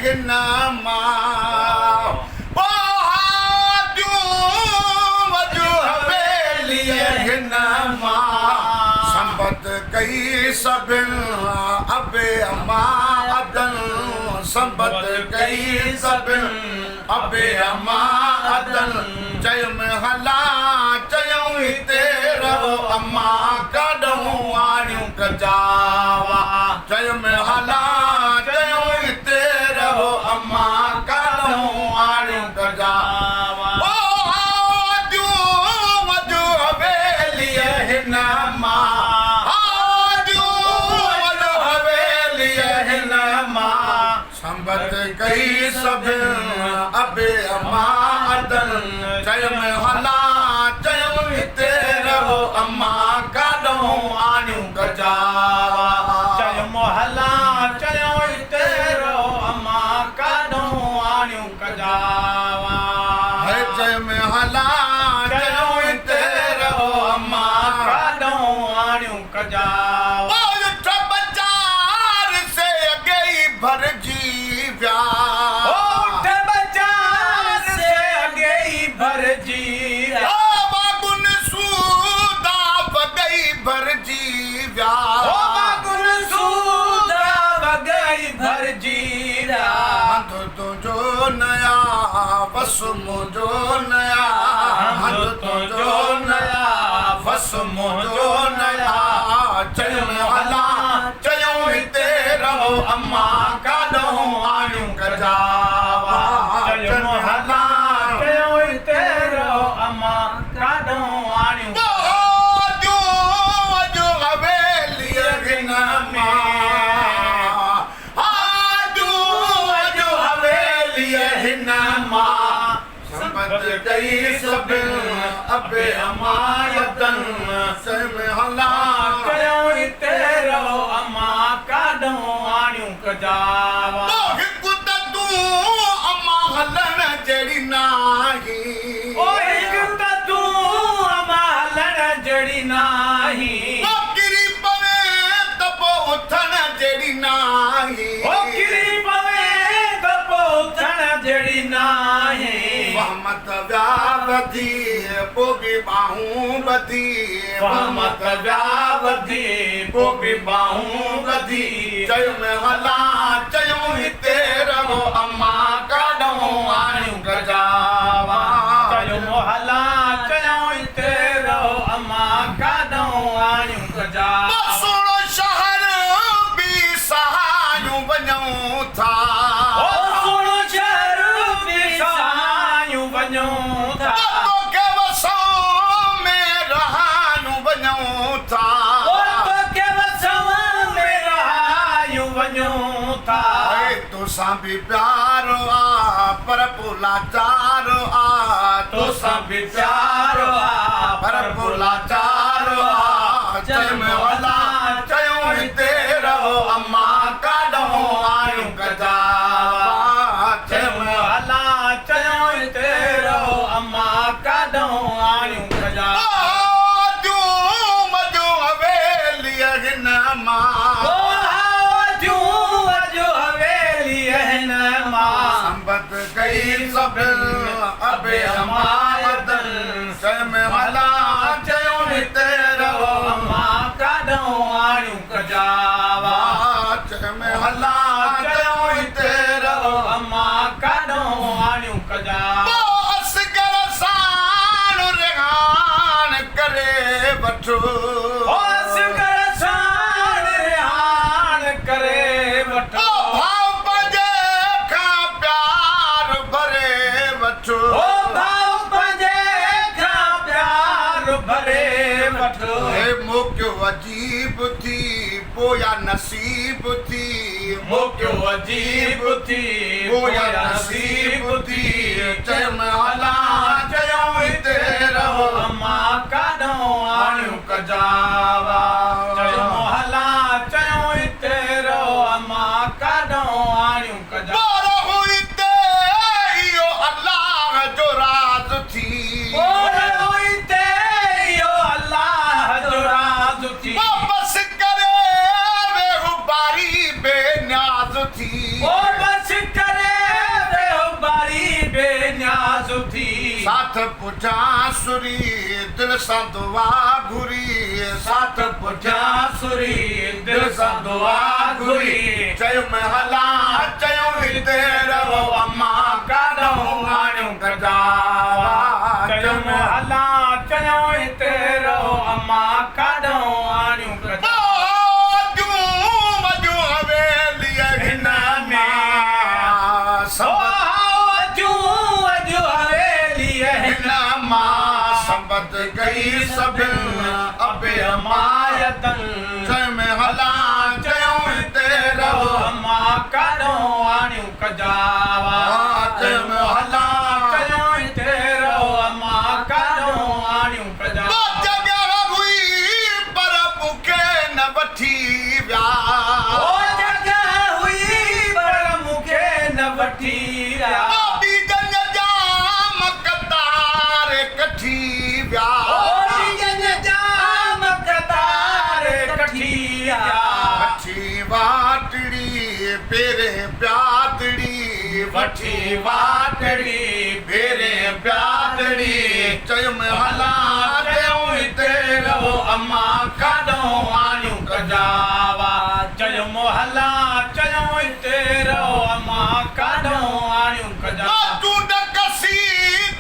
गिनमा गिनमा संबत कई सबिन अबे अमा अदन संबत कई सबिन अबे अमा अदन चयो में हला चयो हिते रहो अम्मा कॾहिं आणियूं कजावा चयो में हला चयो हिते रहो अम्मा कॾहिं आणियूं कजावा संबत कई सबिन अबे अमा अदन चयो में हला चयो हिते रहो अम्मा कॾहिं आणियूं कजावा चयो मोहला चयो हिते रहो अम्मा कॾहिं आणियूं कजावा चयो में हला चयो हिते रहो अम्मा कॾहिं आणियूं कजावा भरजी व्या बाज़ार से अॻे ई भरजी वागुन सूदा वॻई भरजी व्या वागुन सूदा वॻई भरजी हंध तुंहिंजो नया बस मुंहिंजो नया हंध तुंहिंजो नया बस मुंहिंजो नया चयो में हला चयो हिते रहो अम्मा कॾहिं आणियूं कजावा चयो मोहला चयो हिते रहो अम्मा कॾहिं आणियूं हवेलीअ गिनमा हवेलीअ हिनमा संबत कई सबिन अबे अमा अदन चयो में हला चयो हिते रहो अम्मा कॾहिं आणियूं कजावा हिकु त तूं अम्मा हलण जहिड़ी नाही हिकु त तूं अम्मा हलण जहिड़ी नाही किरी पवे त पोइ उथण जहिड़ी नाही किरी पवे त पोइ उथण जहिड़ी नाही वहमत व्या वधी पोइ बि बाहूं ॿधी वहमत व्या वधी पोइ बि बाहूं ॿधी चयो में हला चयो हिते रहो अम्मा कॾहिं आणियूं कजावा चयो मोहला चयो हिते रहो अम्मा कॾहिं आणियूं कजावा सुहिणो शहर बि सहायूं वञूं था सुहिणो शहर बि सहायूं वञूं था तोखे वसो में रहायूं वञूं था तोखे वसो में रहायूं वञूं था तोसां बि प्यारो आ पर लाचार आ तोसां बि प्यारो आ पर लाचार आ चयो में हला चयो हिते रहो अम्मा कॾहिं आणियूं कजावा चयो में हला चयो हिते रहो अम्मा कॾहिं आणियूं कजावा हवेलीअ गिनमा संबत कई सबिन अबे अमा अदन चयो में हला चयो हिते रहो अम्मा कॾहिं आणियूं कजावा चयो में हला चयो हिते रहो अम्मा कॾहिं आणियूं कजावा असगर साण रिहान करे वठो असगर साण रिहान करे वठो भाव पंहिंजे खां प्यार भरे वठो भाव पंहिंजे खां प्यार भरे वठो मोकियो अजीब थी पोया नसीब थी मोकियो अजीब थी पोया नसीब थी चयो में हला चयो हिते रहो अम्मा कॾहिं आणियूं कजावा चयो हला चयो हिते रहो अम्मा कॾहिं आणियूं कजावा हिते इहो अलाह जो राज थी हिते इहो अलाह जो राज थी बस करे वेहू बारी बेनियाज़ थी बस करे पुठियां सुरी दिल सां दुआ घुरी साथ पुठियां सुरी दिल सां दुआ घुरी चयुमि हला चयो हिते रहो अम्मा काॾों आणियूं कजावा चयुमि हला चयो हिते रहो अम्मा काॾों आणियूं कजावा संबत गई सभिन अबे अमायतन चयुमि हला चयो हिते रहो अम्मा काॾों आणियूं कजावा चयुमि हला चयो हिते रहो अम्मा काॾों आणियूं कजावा जॻह हुई पर मूंखे न वठी विया जॻह हुई पर मूंखे न वठी विया बेरे प्यादड़ी वठी वाटड़ी बेरे प्यादड़ी चयुमि हला चयो हिते रहो अम्मा काॾों आणियूं कजावा चयुमि हला चयो हिते रहो अम्मा काॾों आणियूं कजावा तूं डकसी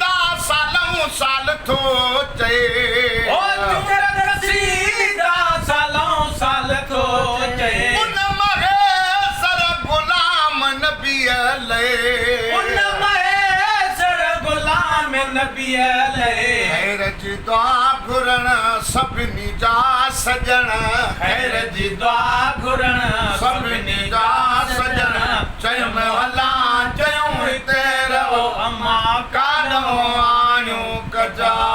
दा सालऊं साल थो चए साल थो चए खैर जी दुआ घुरण सभिनी जा सजण खैर जी दुआ घुरण सभिनी जा सजण चयुमि हला चयो हिते रहो अम्मा काॾों आणियूं कजावा